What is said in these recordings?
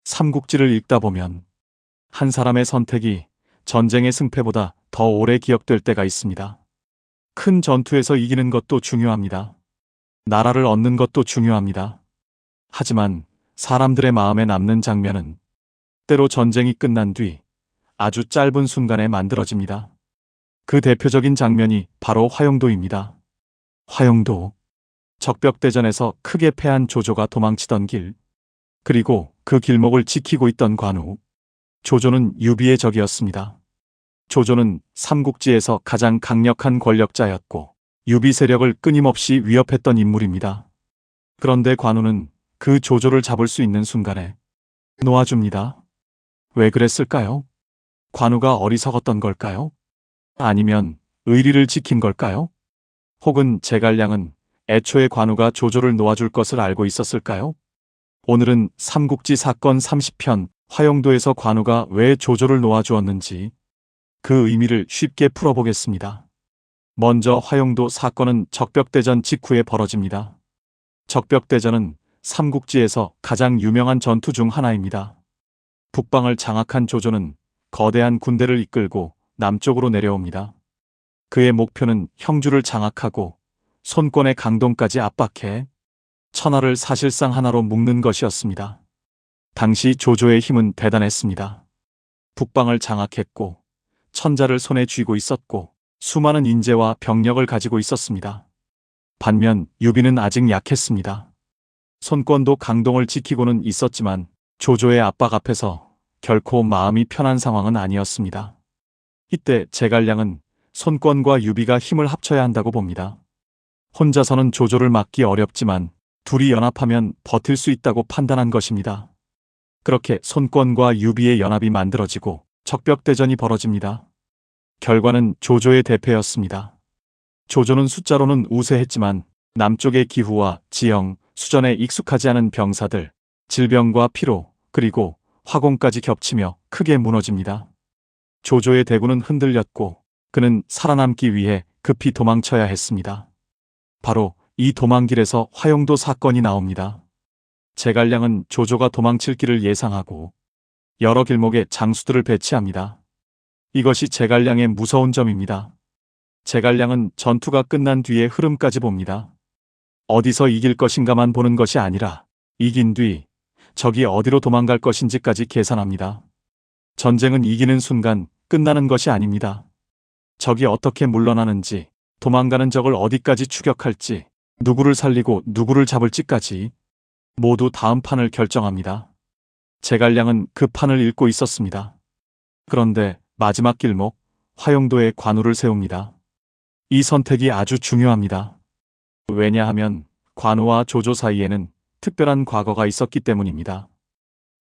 삼국지를 읽다 보면 한 사람의 선택이 전쟁의 승패보다 더 오래 기억될 때가 있습니다. 큰 전투에서 이기는 것도 중요합니다. 나라를 얻는 것도 중요합니다. 하지만 사람들의 마음에 남는 장면은 때로 전쟁이 끝난 뒤 아주 짧은 순간에 만들어집니다. 그 대표적인 장면이 바로 화영도입니다. 화영도. 적벽대전에서 크게 패한 조조가 도망치던 길, 그리고 그 길목을 지키고 있던 관우. 조조는 유비의 적이었습니다. 조조는 삼국지에서 가장 강력한 권력자였고 유비 세력을 끊임없이 위협했던 인물입니다. 그런데 관우는 그 조조를 잡을 수 있는 순간에 놓아줍니다. 왜 그랬을까요? 관우가 어리석었던 걸까요? 아니면 의리를 지킨 걸까요? 혹은 제갈량은 애초에 관우가 조조를 놓아줄 것을 알고 있었을까요? 오늘은 삼국지 사건 30편 화영도에서 관우가 왜 조조를 놓아주었는지 그 의미를 쉽게 풀어보겠습니다. 먼저 화영도 사건은 적벽대전 직후에 벌어집니다. 적벽대전은 삼국지에서 가장 유명한 전투 중 하나입니다. 북방을 장악한 조조는 거대한 군대를 이끌고 남쪽으로 내려옵니다. 그의 목표는 형주를 장악하고 손권의 강동까지 압박해 천하를 사실상 하나로 묶는 것이었습니다. 당시 조조의 힘은 대단했습니다. 북방을 장악했고 천자를 손에 쥐고 있었고 수많은 인재와 병력을 가지고 있었습니다. 반면 유비는 아직 약했습니다. 손권도 강동을 지키고는 있었지만 조조의 압박 앞에서 결코 마음이 편한 상황은 아니었습니다. 이때 제갈량은 손권과 유비가 힘을 합쳐야 한다고 봅니다. 혼자서는 조조를 막기 어렵지만 둘이 연합하면 버틸 수 있다고 판단한 것입니다. 그렇게 손권과 유비의 연합이 만들어지고 적벽대전이 벌어집니다. 결과는 조조의 대패였습니다. 조조는 숫자로는 우세했지만 남쪽의 기후와 지형, 수전에 익숙하지 않은 병사들, 질병과 피로, 그리고 화공까지 겹치며 크게 무너집니다. 조조의 대군은 흔들렸고 그는 살아남기 위해 급히 도망쳐야 했습니다. 바로 이 도망길에서 화영도 사건이 나옵니다. 제갈량은 조조가 도망칠 길을 예상하고 여러 길목에 장수들을 배치합니다. 이것이 제갈량의 무서운 점입니다. 제갈량은 전투가 끝난 뒤의 흐름까지 봅니다. 어디서 이길 것인가만 보는 것이 아니라 이긴 뒤 적이 어디로 도망갈 것인지까지 계산합니다. 전쟁은 이기는 순간 끝나는 것이 아닙니다. 적이 어떻게 물러나는지, 도망가는 적을 어디까지 추격할지, 누구를 살리고 누구를 잡을지까지 모두 다음 판을 결정합니다. 제갈량은 그 판을 읽고 있었습니다. 그런데 마지막 길목, 화영도에 관우를 세웁니다. 이 선택이 아주 중요합니다. 왜냐하면 관우와 조조 사이에는 특별한 과거가 있었기 때문입니다.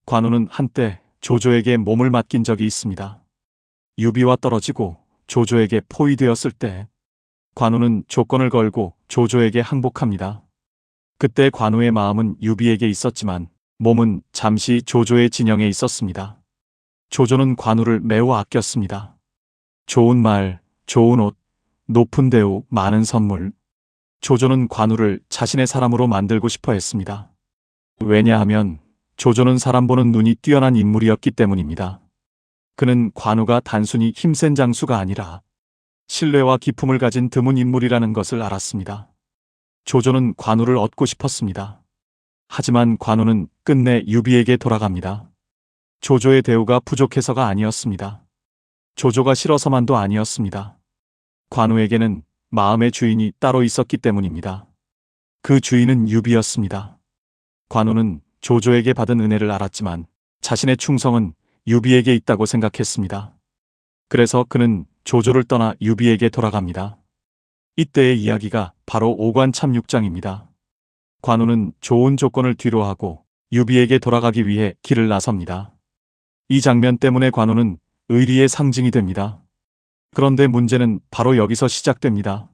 관우는 한때 조조에게 몸을 맡긴 적이 있습니다. 유비와 떨어지고 조조에게 포위되었을 때 관우는 조건을 걸고 조조에게 항복합니다. 그때 관우의 마음은 유비에게 있었지만 몸은 잠시 조조의 진영에 있었습니다. 조조는 관우를 매우 아꼈습니다. 좋은 말, 좋은 옷, 높은 대우, 많은 선물. 조조는 관우를 자신의 사람으로 만들고 싶어 했습니다. 왜냐하면 조조는 사람 보는 눈이 뛰어난 인물이었기 때문입니다. 그는 관우가 단순히 힘센 장수가 아니라 신뢰와 기품을 가진 드문 인물이라는 것을 알았습니다. 조조는 관우를 얻고 싶었습니다. 하지만 관우는 끝내 유비에게 돌아갑니다. 조조의 대우가 부족해서가 아니었습니다. 조조가 싫어서만도 아니었습니다. 관우에게는 마음의 주인이 따로 있었기 때문입니다. 그 주인은 유비였습니다. 관우는 조조에게 받은 은혜를 알았지만 자신의 충성은 유비에게 있다고 생각했습니다. 그래서 그는 조조를 떠나 유비에게 돌아갑니다. 이때의 이야기가 바로 오관참육장입니다. 관우는 좋은 조건을 뒤로하고 유비에게 돌아가기 위해 길을 나섭니다. 이 장면 때문에 관우는 의리의 상징이 됩니다. 그런데 문제는 바로 여기서 시작됩니다.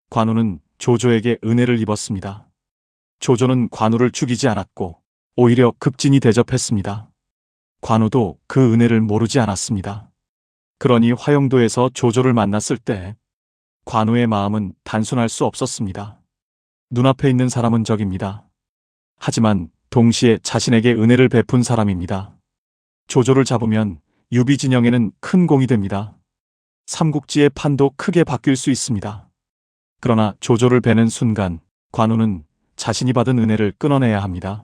관우는 조조에게 은혜를 입었습니다. 조조는 관우를 죽이지 않았고 오히려 급진히 대접했습니다. 관우도 그 은혜를 모르지 않았습니다. 그러니 화영도에서 조조를 만났을 때 관우의 마음은 단순할 수 없었습니다. 눈앞에 있는 사람은 적입니다. 하지만 동시에 자신에게 은혜를 베푼 사람입니다. 조조를 잡으면 유비 진영에는 큰 공이 됩니다. 삼국지의 판도 크게 바뀔 수 있습니다. 그러나 조조를 베는 순간 관우는 자신이 받은 은혜를 끊어내야 합니다.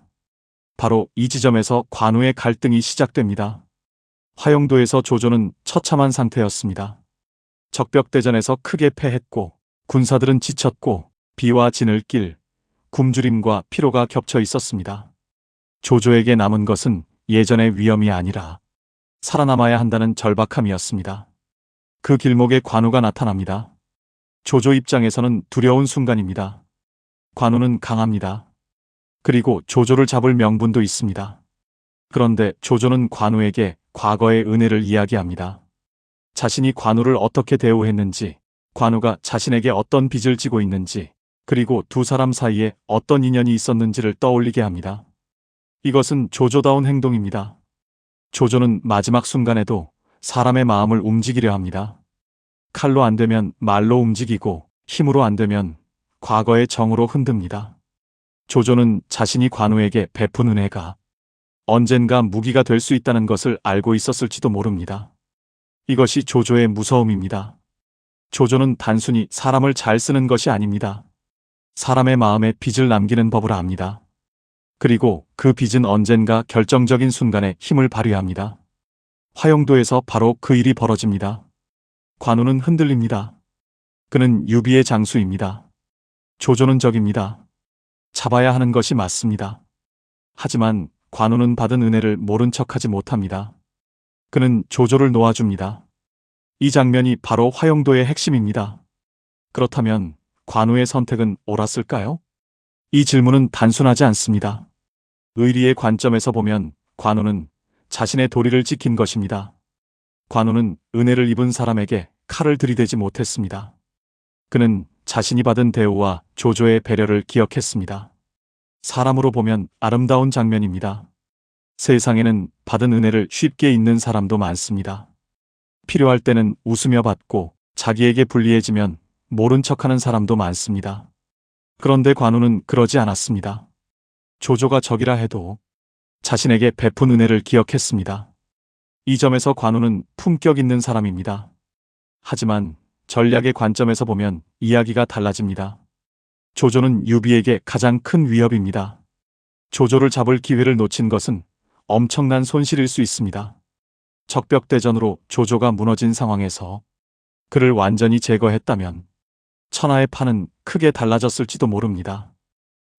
바로 이 지점에서 관우의 갈등이 시작됩니다. 화영도에서 조조는 처참한 상태였습니다. 적벽대전에서 크게 패했고 군사들은 지쳤고 비와 지늘길, 굶주림과 피로가 겹쳐 있었습니다. 조조에게 남은 것은 예전의 위험이 아니라 살아남아야 한다는 절박함이었습니다. 그 길목에 관우가 나타납니다. 조조 입장에서는 두려운 순간입니다. 관우는 강합니다. 그리고 조조를 잡을 명분도 있습니다. 그런데 조조는 관우에게 과거의 은혜를 이야기합니다. 자신이 관우를 어떻게 대우했는지, 관우가 자신에게 어떤 빚을 지고 있는지, 그리고 두 사람 사이에 어떤 인연이 있었는지를 떠올리게 합니다. 이것은 조조다운 행동입니다. 조조는 마지막 순간에도 사람의 마음을 움직이려 합니다. 칼로 안 되면 말로 움직이고 힘으로 안 되면 과거의 정으로 흔듭니다. 조조는 자신이 관우에게 베푼 은혜가 언젠가 무기가 될 수 있다는 것을 알고 있었을지도 모릅니다. 이것이 조조의 무서움입니다. 조조는 단순히 사람을 잘 쓰는 것이 아닙니다. 사람의 마음에 빚을 남기는 법을 압니다. 그리고 그 빚은 언젠가 결정적인 순간에 힘을 발휘합니다. 화영도에서 바로 그 일이 벌어집니다. 관우는 흔들립니다. 그는 유비의 장수입니다. 조조는 적입니다. 잡아야 하는 것이 맞습니다. 하지만 관우는 받은 은혜를 모른 척하지 못합니다. 그는 조조를 놓아줍니다. 이 장면이 바로 화영도의 핵심입니다. 그렇다면 관우의 선택은 옳았을까요? 이 질문은 단순하지 않습니다. 의리의 관점에서 보면 관우는 자신의 도리를 지킨 것입니다. 관우는 은혜를 입은 사람에게 칼을 들이대지 못했습니다. 그는 자신이 받은 대우와 조조의 배려를 기억했습니다. 사람으로 보면 아름다운 장면입니다. 세상에는 받은 은혜를 쉽게 잊는 사람도 많습니다. 필요할 때는 웃으며 받고 자기에게 불리해지면 모른 척하는 사람도 많습니다. 그런데 관우는 그러지 않았습니다. 조조가 적이라 해도 자신에게 베푼 은혜를 기억했습니다. 이 점에서 관우는 품격 있는 사람입니다. 하지만 전략의 관점에서 보면 이야기가 달라집니다. 조조는 유비에게 가장 큰 위협입니다. 조조를 잡을 기회를 놓친 것은 엄청난 손실일 수 있습니다. 적벽대전으로 조조가 무너진 상황에서 그를 완전히 제거했다면 천하의 판은 크게 달라졌을지도 모릅니다.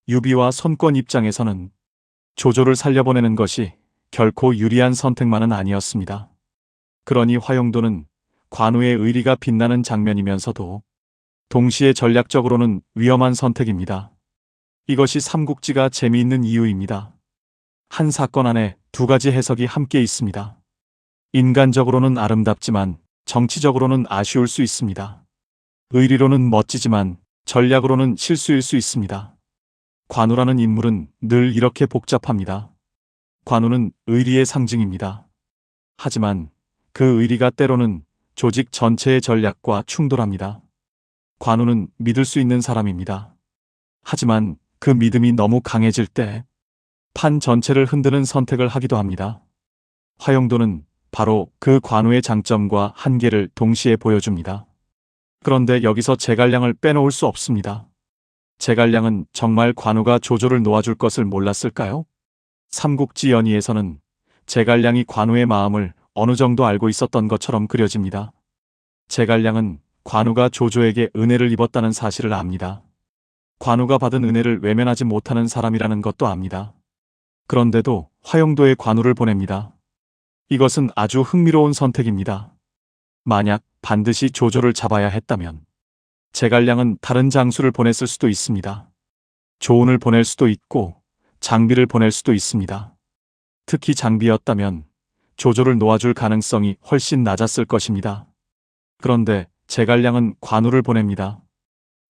유비와 손권 입장에서는 조조를 살려보내는 것이 결코 유리한 선택만은 아니었습니다. 그러니 화영도는 관우의 의리가 빛나는 장면이면서도 동시에 전략적으로는 위험한 선택입니다. 이것이 삼국지가 재미있는 이유입니다. 한 사건 안에 두 가지 해석이 함께 있습니다. 인간적으로는 아름답지만 정치적으로는 아쉬울 수 있습니다. 의리로는 멋지지만 전략으로는 실수일 수 있습니다. 관우라는 인물은 늘 이렇게 복잡합니다. 관우는 의리의 상징입니다. 하지만 그 의리가 때로는 조직 전체의 전략과 충돌합니다. 관우는 믿을 수 있는 사람입니다. 하지만 그 믿음이 너무 강해질 때 판 전체를 흔드는 선택을 하기도 합니다. 화영도는 바로 그 관우의 장점과 한계를 동시에 보여줍니다. 그런데 여기서 제갈량을 빼놓을 수 없습니다. 제갈량은 정말 관우가 조조를 놓아줄 것을 몰랐을까요? 삼국지 연의에서는 제갈량이 관우의 마음을 어느 정도 알고 있었던 것처럼 그려집니다. 제갈량은 관우가 조조에게 은혜를 입었다는 사실을 압니다. 관우가 받은 은혜를 외면하지 못하는 사람이라는 것도 압니다. 그런데도 화영도에 관우를 보냅니다. 이것은 아주 흥미로운 선택입니다. 만약 반드시 조조를 잡아야 했다면 제갈량은 다른 장수를 보냈을 수도 있습니다. 조은을 보낼 수도 있고 장비를 보낼 수도 있습니다. 특히 장비였다면 조조를 놓아줄 가능성이 훨씬 낮았을 것입니다. 그런데 제갈량은 관우를 보냅니다.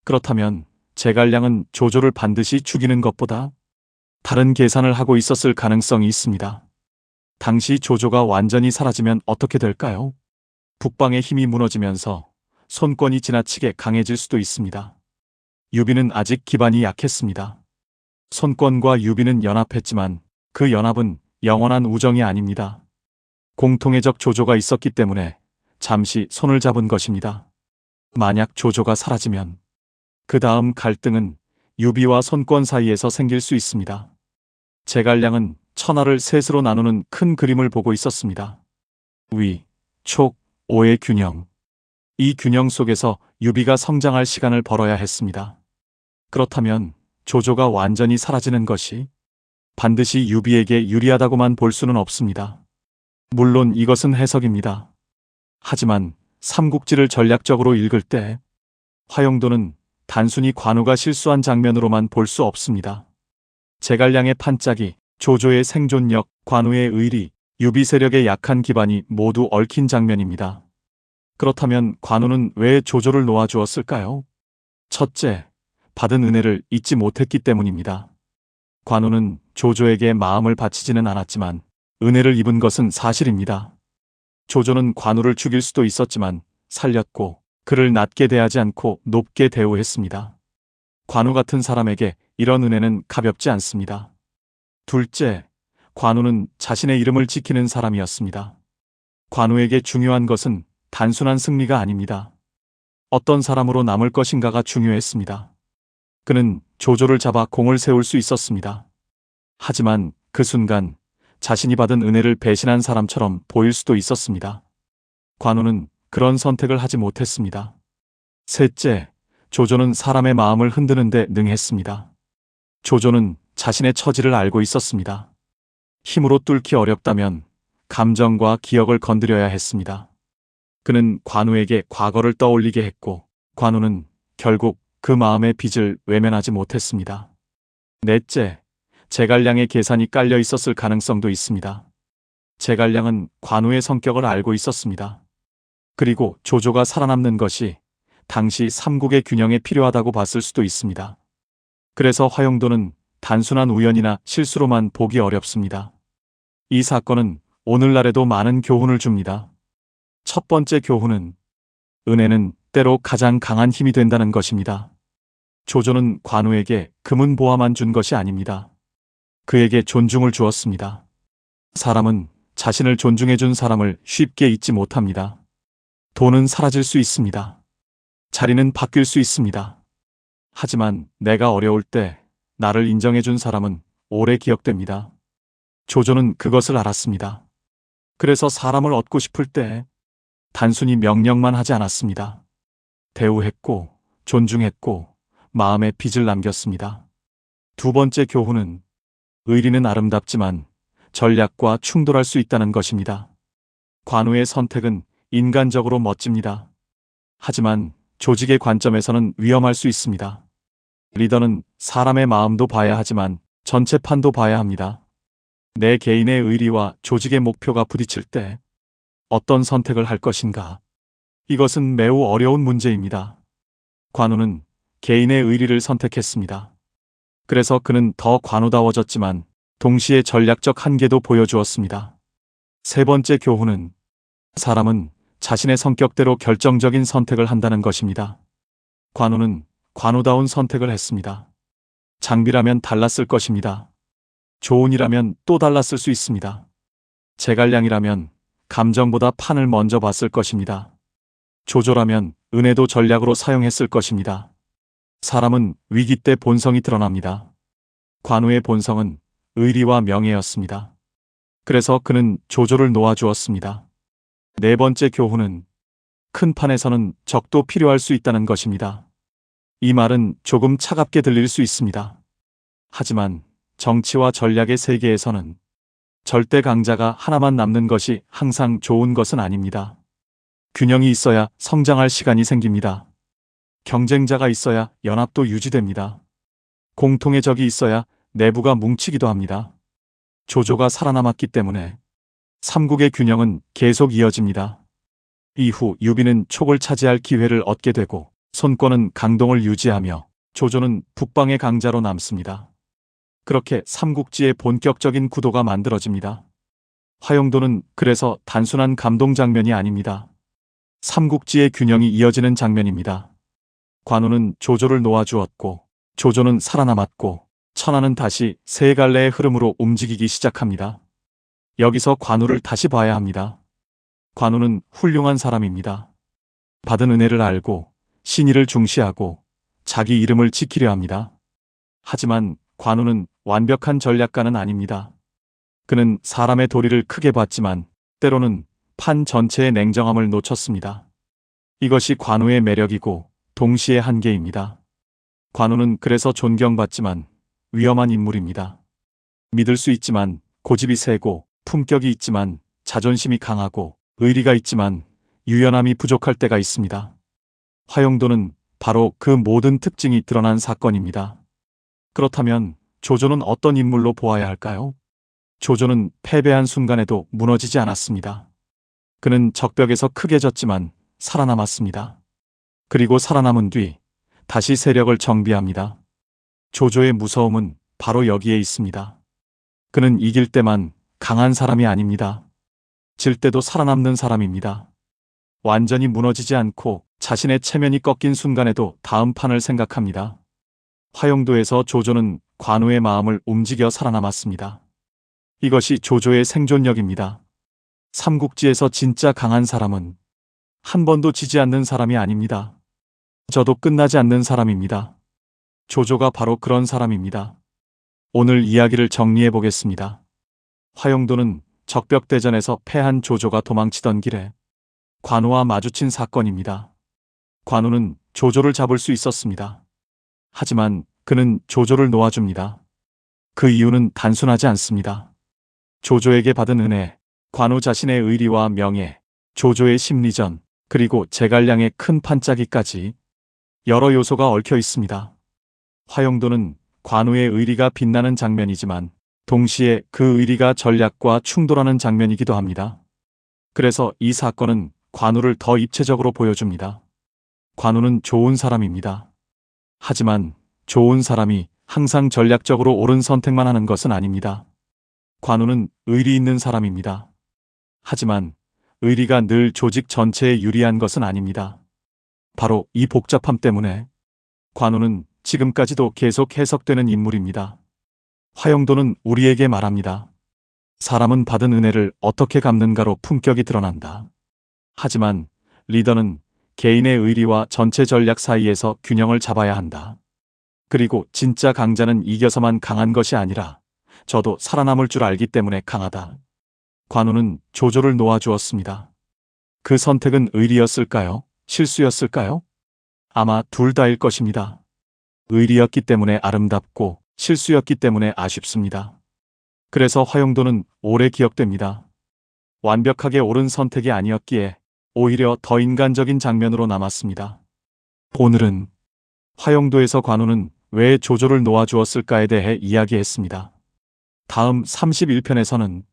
그렇다면 제갈량은 조조를 반드시 죽이는 것보다 다른 계산을 하고 있었을 가능성이 있습니다. 당시 조조가 완전히 사라지면 어떻게 될까요? 북방의 힘이 무너지면서 손권이 지나치게 강해질 수도 있습니다. 유비는 아직 기반이 약했습니다. 손권과 유비는 연합했지만 그 연합은 영원한 우정이 아닙니다. 공통의 적 조조가 있었기 때문에 잠시 손을 잡은 것입니다. 만약 조조가 사라지면 그 다음 갈등은 유비와 손권 사이에서 생길 수 있습니다. 제갈량은 천하를 셋으로 나누는 큰 그림을 보고 있었습니다. 위, 촉, 오의 균형. 이 균형 속에서 유비가 성장할 시간을 벌어야 했습니다. 그렇다면 조조가 완전히 사라지는 것이 반드시 유비에게 유리하다고만 볼 수는 없습니다. 물론 이것은 해석입니다. 하지만 삼국지를 전략적으로 읽을 때 화용도는 단순히 관우가 실수한 장면으로만 볼 수 없습니다. 제갈량의 판짜기, 조조의 생존력, 관우의 의리, 유비 세력의 약한 기반이 모두 얽힌 장면입니다. 그렇다면 관우는 왜 조조를 놓아주었을까요? 첫째, 받은 은혜를 잊지 못했기 때문입니다. 관우는 조조에게 마음을 바치지는 않았지만 은혜를 입은 것은 사실입니다. 조조는 관우를 죽일 수도 있었지만 살렸고 그를 낮게 대하지 않고 높게 대우했습니다. 관우 같은 사람에게 이런 은혜는 가볍지 않습니다. 둘째, 관우는 자신의 이름을 지키는 사람이었습니다. 관우에게 중요한 것은 단순한 승리가 아닙니다. 어떤 사람으로 남을 것인가가 중요했습니다. 그는 조조를 잡아 공을 세울 수 있었습니다. 하지만 그 순간 자신이 받은 은혜를 배신한 사람처럼 보일 수도 있었습니다. 관우는 그런 선택을 하지 못했습니다. 셋째, 조조는 사람의 마음을 흔드는 데 능했습니다. 조조는 자신의 처지를 알고 있었습니다. 힘으로 뚫기 어렵다면 감정과 기억을 건드려야 했습니다. 그는 관우에게 과거를 떠올리게 했고 관우는 결국 그 마음의 빚을 외면하지 못했습니다. 넷째, 제갈량의 계산이 깔려 있었을 가능성도 있습니다. 제갈량은 관우의 성격을 알고 있었습니다. 그리고 조조가 살아남는 것이 당시 삼국의 균형에 필요하다고 봤을 수도 있습니다. 그래서 화용도는 단순한 우연이나 실수로만 보기 어렵습니다. 이 사건은 오늘날에도 많은 교훈을 줍니다. 첫 번째 교훈은 은혜는 때로 가장 강한 힘이 된다는 것입니다. 조조는 관우에게 금은 보화만 준 것이 아닙니다. 그에게 존중을 주었습니다. 사람은 자신을 존중해준 사람을 쉽게 잊지 못합니다. 돈은 사라질 수 있습니다. 자리는 바뀔 수 있습니다. 하지만 내가 어려울 때 나를 인정해준 사람은 오래 기억됩니다. 조조는 그것을 알았습니다. 그래서 사람을 얻고 싶을 때 단순히 명령만 하지 않았습니다. 대우했고, 존중했고, 마음에 빚을 남겼습니다. 두 번째 교훈은 의리는 아름답지만 전략과 충돌할 수 있다는 것입니다. 관우의 선택은 인간적으로 멋집니다. 하지만 조직의 관점에서는 위험할 수 있습니다. 리더는 사람의 마음도 봐야 하지만 전체판도 봐야 합니다. 내 개인의 의리와 조직의 목표가 부딪힐 때 어떤 선택을 할 것인가? 이것은 매우 어려운 문제입니다. 관우는 개인의 의리를 선택했습니다. 그래서 그는 더 관우다워졌지만 동시에 전략적 한계도 보여주었습니다. 세 번째 교훈은 사람은 자신의 성격대로 결정적인 선택을 한다는 것입니다. 관우는 관우다운 선택을 했습니다. 장비라면 달랐을 것입니다. 조언이라면 또 달랐을 수 있습니다. 제갈량이라면 감정보다 판을 먼저 봤을 것입니다. 조조라면 은혜도 전략으로 사용했을 것입니다. 사람은 위기 때 본성이 드러납니다. 관우의 본성은 의리와 명예였습니다. 그래서 그는 조조를 놓아주었습니다. 네 번째 교훈은 큰 판에서는 적도 필요할 수 있다는 것입니다. 이 말은 조금 차갑게 들릴 수 있습니다. 하지만 정치와 전략의 세계에서는 절대 강자가 하나만 남는 것이 항상 좋은 것은 아닙니다. 균형이 있어야 성장할 시간이 생깁니다. 경쟁자가 있어야 연합도 유지됩니다. 공통의 적이 있어야 내부가 뭉치기도 합니다. 조조가 살아남았기 때문에 삼국의 균형은 계속 이어집니다. 이후 유비는 촉을 차지할 기회를 얻게 되고 손권은 강동을 유지하며 조조는 북방의 강자로 남습니다. 그렇게 삼국지의 본격적인 구도가 만들어집니다. 화용도는 그래서 단순한 감동 장면이 아닙니다. 삼국지의 균형이 이어지는 장면입니다. 관우는 조조를 놓아주었고 조조는 살아남았고 천하는 다시 세 갈래의 흐름으로 움직이기 시작합니다. 여기서 관우를 다시 봐야 합니다. 관우는 훌륭한 사람입니다. 받은 은혜를 알고 신의를 중시하고 자기 이름을 지키려 합니다. 하지만 관우는 완벽한 전략가는 아닙니다. 그는 사람의 도리를 크게 봤지만 때로는 판 전체의 냉정함을 놓쳤습니다. 이것이 관우의 매력이고 동시에 한계입니다. 관우는 그래서 존경받지만 위험한 인물입니다. 믿을 수 있지만 고집이 세고 품격이 있지만 자존심이 강하고 의리가 있지만 유연함이 부족할 때가 있습니다. 화용도는 바로 그 모든 특징이 드러난 사건입니다. 그렇다면 조조는 어떤 인물로 보아야 할까요? 조조는 패배한 순간에도 무너지지 않았습니다. 그는 적벽에서 크게 졌지만 살아남았습니다. 그리고 살아남은 뒤 다시 세력을 정비합니다. 조조의 무서움은 바로 여기에 있습니다. 그는 이길 때만 강한 사람이 아닙니다. 질 때도 살아남는 사람입니다. 완전히 무너지지 않고 자신의 체면이 꺾인 순간에도 다음 판을 생각합니다. 화용도에서 조조는 관우의 마음을 움직여 살아남았습니다. 이것이 조조의 생존력입니다. 삼국지에서 진짜 강한 사람은 한 번도 지지 않는 사람이 아닙니다. 저도 끝나지 않는 사람입니다. 조조가 바로 그런 사람입니다. 오늘 이야기를 정리해 보겠습니다. 화용도는 적벽대전에서 패한 조조가 도망치던 길에 관우와 마주친 사건입니다. 관우는 조조를 잡을 수 있었습니다. 하지만 그는 조조를 놓아줍니다. 그 이유는 단순하지 않습니다. 조조에게 받은 은혜, 관우 자신의 의리와 명예, 조조의 심리전, 그리고 제갈량의 큰 판짜기까지 여러 요소가 얽혀 있습니다. 화용도는 관우의 의리가 빛나는 장면이지만 동시에 그 의리가 전략과 충돌하는 장면이기도 합니다. 그래서 이 사건은 관우를 더 입체적으로 보여줍니다. 관우는 좋은 사람입니다. 하지만 좋은 사람이 항상 전략적으로 옳은 선택만 하는 것은 아닙니다. 관우는 의리 있는 사람입니다. 하지만 의리가 늘 조직 전체에 유리한 것은 아닙니다. 바로 이 복잡함 때문에 관우는 지금까지도 계속 해석되는 인물입니다. 화용도는 우리에게 말합니다. 사람은 받은 은혜를 어떻게 갚는가로 품격이 드러난다. 하지만 리더는 개인의 의리와 전체 전략 사이에서 균형을 잡아야 한다. 그리고 진짜 강자는 이겨서만 강한 것이 아니라 저도 살아남을 줄 알기 때문에 강하다. 관우는 조조를 놓아주었습니다. 그 선택은 의리였을까요? 실수였을까요? 아마 둘 다일 것입니다. 의리였기 때문에 아름답고 실수였기 때문에 아쉽습니다. 그래서 화용도는 오래 기억됩니다. 완벽하게 옳은 선택이 아니었기에 오히려 더 인간적인 장면으로 남았습니다. 오늘은 화용도에서 관우는 왜 조조를 놓아주었을까에 대해 이야기했습니다. 다음 31편에서는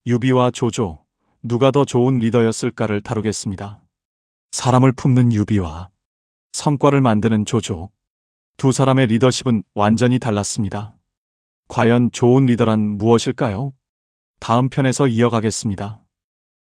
유비와 조조, 누가 더 좋은 리더였을까를 다루겠습니다. 사람을 품는 유비와 성과를 만드는 조조, 두 사람의 리더십은 완전히 달랐습니다. 과연 좋은 리더란 무엇일까요? 다음 편에서 이어가겠습니다.